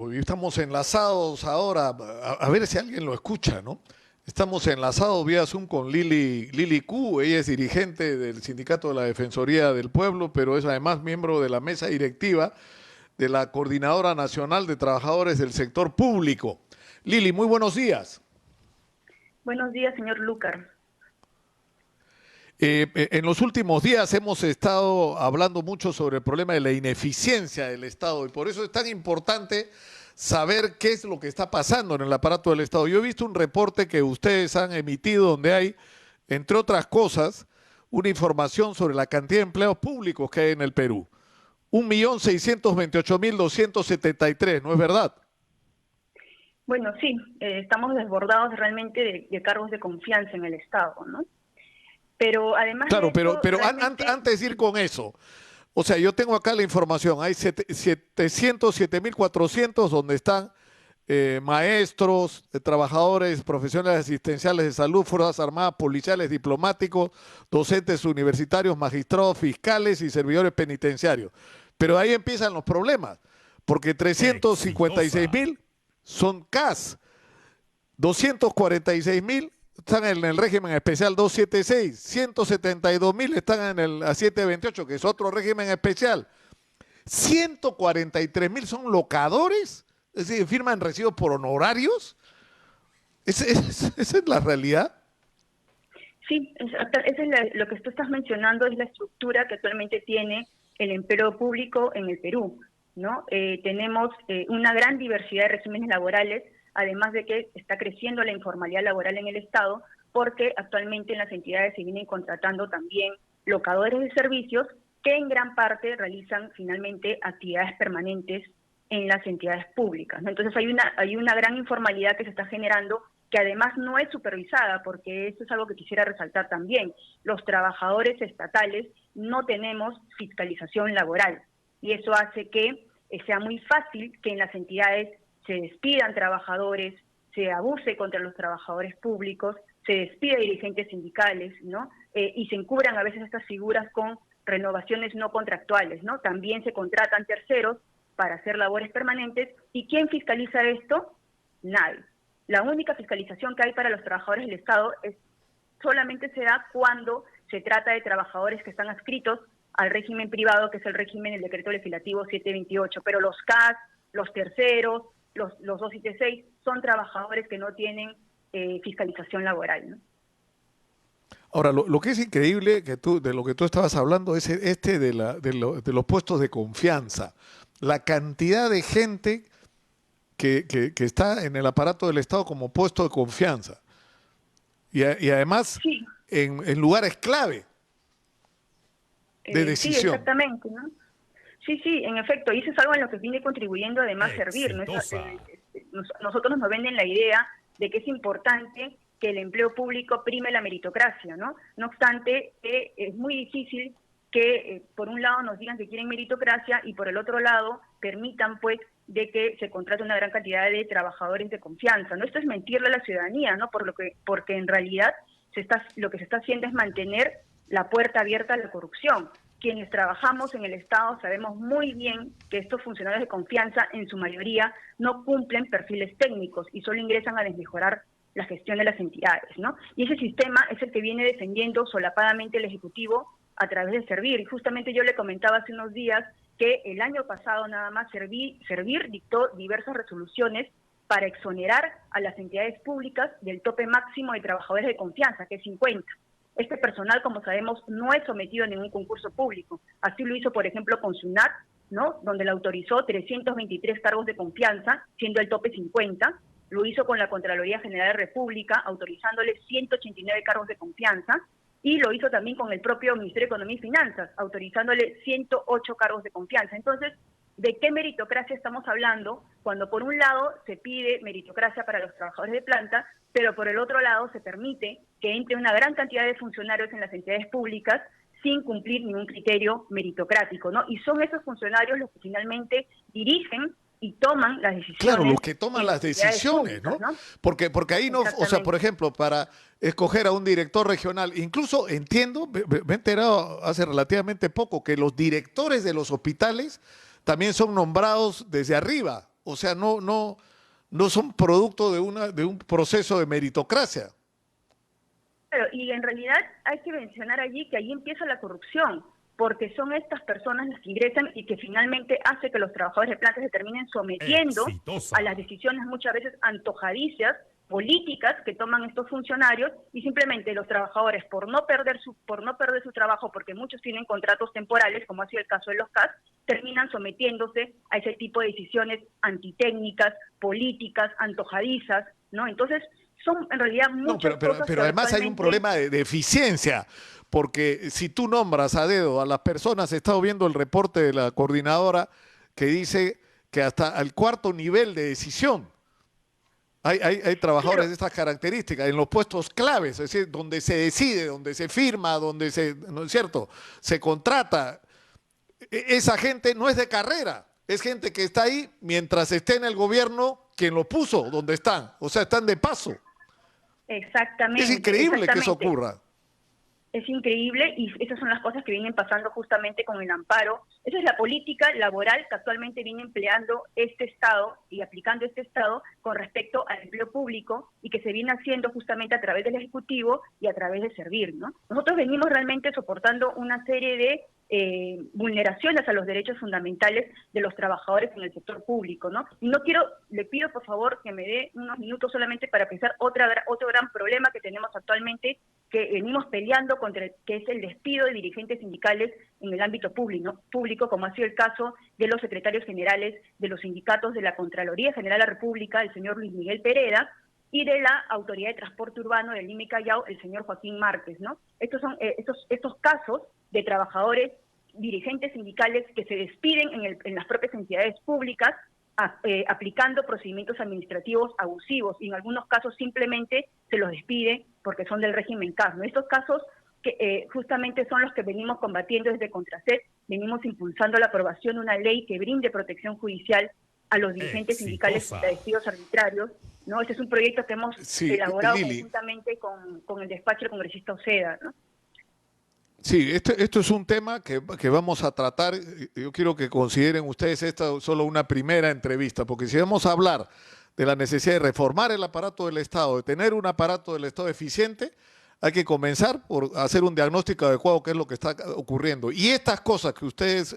Bueno, y estamos enlazados ahora, a ver si alguien lo escucha, ¿no? Estamos enlazados vía Zoom con Lili Ku, ella es dirigente del Sindicato de la Defensoría del Pueblo, pero es además miembro de la mesa directiva de la Coordinadora Nacional de Trabajadores del Sector Público. Lili, muy buenos días. Buenos días, señor Lucar. En los últimos días hemos estado hablando mucho sobre el problema de la ineficiencia del Estado y por eso es tan importante saber qué es lo que está pasando en el aparato del Estado. Yo he visto un reporte que ustedes han emitido donde hay, entre otras cosas, una información sobre la cantidad de empleados públicos que hay en el Perú. 1.628.273, ¿no es verdad? Bueno, sí, estamos desbordados realmente de cargos de confianza en el Estado, ¿no? Pero además de Claro, eso, pero realmente... antes de ir con eso, o sea, yo tengo acá la información, hay 707.400 donde están maestros, trabajadores, profesionales asistenciales de salud, Fuerzas Armadas, policiales, diplomáticos, docentes universitarios, magistrados, fiscales y servidores penitenciarios. Pero ahí empiezan los problemas, porque 356.000 son CAS, 246.000 están en el régimen especial 276, 172.000 están en el A728, que es otro régimen especial. 143.000 son locadores, es decir, firman recibos por honorarios. Esa es la realidad. Sí, lo que tú estás mencionando es la estructura que actualmente tiene el empleo público en el Perú, ¿no? Tenemos una gran diversidad de regímenes laborales, además de que está creciendo la informalidad laboral en el Estado, porque actualmente en las entidades se vienen contratando también locadores de servicios que en gran parte realizan finalmente actividades permanentes en las entidades públicas, ¿no? Entonces hay una gran informalidad que se está generando, que además no es supervisada, porque eso es algo que quisiera resaltar también. Los trabajadores estatales no tenemos fiscalización laboral y eso hace que sea muy fácil que en las entidades se despidan trabajadores, se abuse contra los trabajadores públicos, se despide dirigentes sindicales, ¿no? Y se encubran a veces estas figuras con renovaciones no contractuales, ¿no? También se contratan terceros para hacer labores permanentes. ¿Y quién fiscaliza esto? Nadie. La única fiscalización que hay para los trabajadores del Estado solamente se da cuando se trata de trabajadores que están adscritos al régimen privado, que es el régimen del decreto legislativo 728, pero los CAS, los terceros, los 276 son trabajadores que no tienen fiscalización laboral, ¿no? Ahora, lo que es increíble de lo que tú estabas hablando es de los puestos de confianza. La cantidad de gente que está en el aparato del Estado como puesto de confianza. Y además Sí. en lugares clave de Sí, decisión. exactamente, ¿no? Sí, en efecto, y eso es algo en lo que viene contribuyendo además servir, ¿no? Nosotros nos venden la idea de que es importante que el empleo público prime la meritocracia, ¿no? No obstante, es muy difícil que por un lado nos digan que quieren meritocracia y por el otro lado permitan pues de que se contrate una gran cantidad de trabajadores de confianza, ¿no? Esto es mentirle a la ciudadanía, ¿no? Porque en realidad lo que se está haciendo es mantener la puerta abierta a la corrupción. Quienes trabajamos en el Estado sabemos muy bien que estos funcionarios de confianza, en su mayoría, no cumplen perfiles técnicos y solo ingresan a desmejorar la gestión de las entidades, ¿no? Y ese sistema es el que viene defendiendo solapadamente el Ejecutivo a través de Servir. Y justamente yo le comentaba hace unos días que el año pasado nada más Servir dictó diversas resoluciones para exonerar a las entidades públicas del tope máximo de trabajadores de confianza, que es 50. Este personal, como sabemos, no es sometido a ningún concurso público. Así lo hizo, por ejemplo, con SUNAT, ¿no? Donde le autorizó 323 cargos de confianza, siendo el tope 50. Lo hizo con la Contraloría General de la República, autorizándole 189 cargos de confianza. Y lo hizo también con el propio Ministerio de Economía y Finanzas, autorizándole 108 cargos de confianza. Entonces, ¿de qué meritocracia estamos hablando cuando por un lado se pide meritocracia para los trabajadores de planta, pero por el otro lado se permite que entre una gran cantidad de funcionarios en las entidades públicas sin cumplir ningún criterio meritocrático, ¿no? Y son esos funcionarios los que finalmente dirigen y toman las decisiones. Claro, los que toman las decisiones, públicas, ¿no? Porque ahí no, o sea, por ejemplo, para escoger a un director regional, incluso entiendo, me he enterado hace relativamente poco, que los directores de los hospitales también son nombrados desde arriba. O sea, no son producto de un proceso de meritocracia. Claro, y en realidad hay que mencionar allí que allí empieza la corrupción, porque son estas personas las que ingresan y que finalmente hace que los trabajadores de plantas se terminen sometiendo a las decisiones muchas veces antojadicias, políticas que toman estos funcionarios, y simplemente los trabajadores por no perder su trabajo, porque muchos tienen contratos temporales, como ha sido el caso de los CAS, terminan sometiéndose a ese tipo de decisiones antitécnicas, políticas, antojadizas, ¿no? Entonces, son en realidad muchas cosas. Pero además hay un problema de eficiencia, porque si tú nombras a dedo a las personas, he estado viendo el reporte de la coordinadora que dice que hasta el cuarto nivel de decisión hay trabajadores de estas características, en los puestos claves, es decir, donde se decide, donde se firma, donde ¿no es cierto?, se contrata. Esa gente no es de carrera, es gente que está ahí mientras esté en el gobierno quien lo puso donde están, o sea, están de paso. Exactamente. Es increíble que eso ocurra. Es increíble, y esas son las cosas que vienen pasando justamente con el amparo. Esa es la política laboral que actualmente viene empleando este Estado y aplicando este Estado con respecto al empleo público, y que se viene haciendo justamente a través del Ejecutivo y a través de Servir, ¿no? Nosotros venimos realmente soportando una serie de vulneraciones a los derechos fundamentales de los trabajadores en el sector público, ¿no? Y le pido por favor que me dé unos minutos solamente para pensar otro gran problema que tenemos actualmente, que venimos peleando contra que es el despido de dirigentes sindicales en el ámbito público, como ha sido el caso de los secretarios generales de los sindicatos de la Contraloría General de la República, el señor Luis Miguel Pereda, y de la Autoridad de Transporte Urbano del Lima y Callao, el señor Joaquín Márquez, ¿no? Estos son estos casos de trabajadores, dirigentes sindicales que se despiden en las propias entidades públicas, aplicando procedimientos administrativos abusivos, y en algunos casos simplemente se los despide porque son del régimen CAS, ¿no? Estos casos que justamente son los que venimos combatiendo desde Contrased. Venimos impulsando la aprobación de una ley que brinde protección judicial a los dirigentes sindicales de despidos arbitrarios, ¿no? Este es un proyecto que hemos elaborado conjuntamente con el despacho del congresista Oceda, ¿no? Sí, esto es un tema que vamos a tratar. Yo quiero que consideren ustedes esta solo una primera entrevista, porque si vamos a hablar de la necesidad de reformar el aparato del Estado, de tener un aparato del Estado eficiente, hay que comenzar por hacer un diagnóstico adecuado de qué es lo que está ocurriendo. Y estas cosas que ustedes,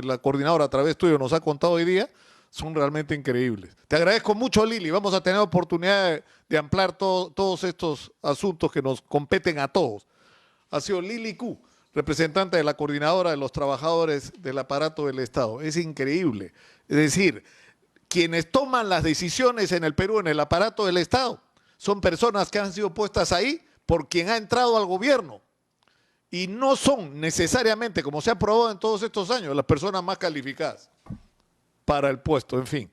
la coordinadora a través tuyo nos ha contado hoy día, son realmente increíbles. Te agradezco mucho, Lili. Vamos a tener oportunidad de ampliar todos estos asuntos que nos competen a todos. Ha sido Lili Ku, representante de la coordinadora de los trabajadores del aparato del Estado. Es increíble. Es decir, quienes toman las decisiones en el Perú, en el aparato del Estado, son personas que han sido puestas ahí por quien ha entrado al gobierno. Y no son necesariamente, como se ha probado en todos estos años, las personas más calificadas para el puesto, en fin.